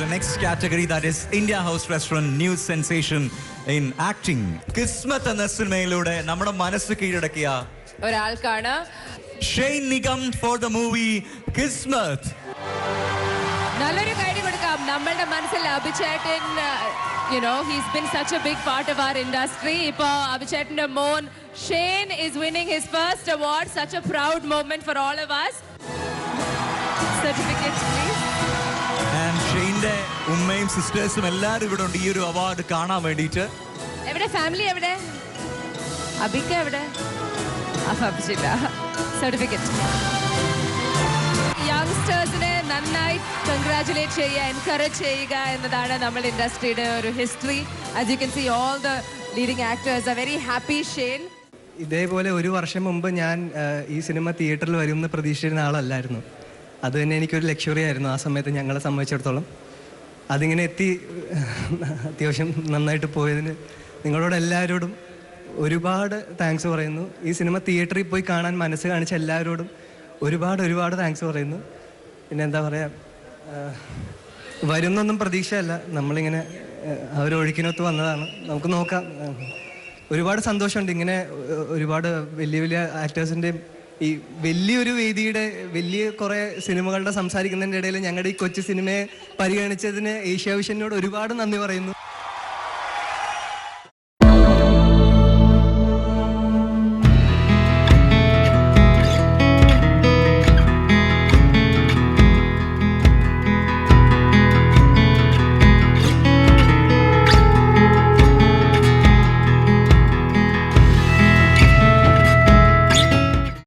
the next category, that is India House Restaurant New Sensation in Acting. Kismet എന്ന സിനിമയിലൂടെ നമ്മുടെ മനസ്സ് കീഴടക്കിയ ഒരാൾക്കാണ് Shane Nigam for the movie Kismet. നല്ലൊരു കൈ കൊടുക്കാം. നമ്മളുടെ മനസ്സിൽ അഭിചേട്ടൻ, he's been such a big part of our industry. ഇപ്പോ അഭിചേട്ടന്റെ മോൻ Shane is winning his first award. Such a proud moment for all of us. Certificate, please. And ഷെയ്ന്റെ ഉമ്മയും സിസ്റ്റേഴ്സും എല്ലാവരും ഇവിടെ ഉണ്ട് ഈ ഒരു അവാർഡ് കാണാൻ വേണ്ടിയിട്ട്. എവിടെ ഫാമിലി? എവിടെ അഭിക്ക? എവിടെ അഭിച്ചില്ല. സർട്ടിഫിക്കറ്റ്. യങ്സ്റ്റേഴ്സിനെ നന്നായി കൺഗ്രാറ്റുലേറ്റ് ചെയ്യുക, എൻകറേജ് ചെയ്യുക എന്നതാണ് നമ്മുടെ ഇൻഡസ്ട്രിയുടെ ഒരു history. As you can see all the leading actors are very happy. Shane, ഇതേപോലെ ഒരു വർഷം മുമ്പ് ഞാൻ ഈ സിനിമ തിയേറ്ററിൽ വരുമെന്ന് പ്രതീക്ഷിച്ചിരുന്ന ആളല്ലായിരുന്നു. അത് തന്നെ എനിക്കൊരു ലക്ഷറി ആയിരുന്നു ആ സമയത്ത് ഞങ്ങളെ സംബന്ധിച്ചിടത്തോളം. അതിങ്ങനെ എത്തി അത്യാവശ്യം നന്നായിട്ട് പോയതിന് നിങ്ങളോട് എല്ലാവരോടും ഒരുപാട് താങ്ക്സ് പറയുന്നു. ഈ സിനിമ തിയേറ്ററിൽ പോയി കാണാൻ മനസ്സ് കാണിച്ച എല്ലാവരോടും ഒരുപാട് താങ്ക്സ് പറയുന്നു. പിന്നെ എന്താ പറയുക, വരുന്നൊന്നും പ്രതീക്ഷയല്ല, നമ്മളിങ്ങനെ അവരൊഴുക്കിനൊത്ത് വന്നതാണ്. നമുക്ക് നോക്കാം. ഒരുപാട് സന്തോഷമുണ്ട് ഇങ്ങനെ ഒരുപാട് വലിയ ആക്ടേഴ്സിൻ്റെയും ഈ വലിയൊരു വേദിയുടെ വലിയ കുറേ സിനിമകളുടെ സംസാരിക്കുന്നതിൻ്റെ ഇടയിൽ ഞങ്ങളുടെ ഈ കൊച്ചു സിനിമയെ പരിഗണിച്ചതിന് ഏഷ്യാവിഷനോട് ഒരുപാട് നന്ദി പറയുന്നു.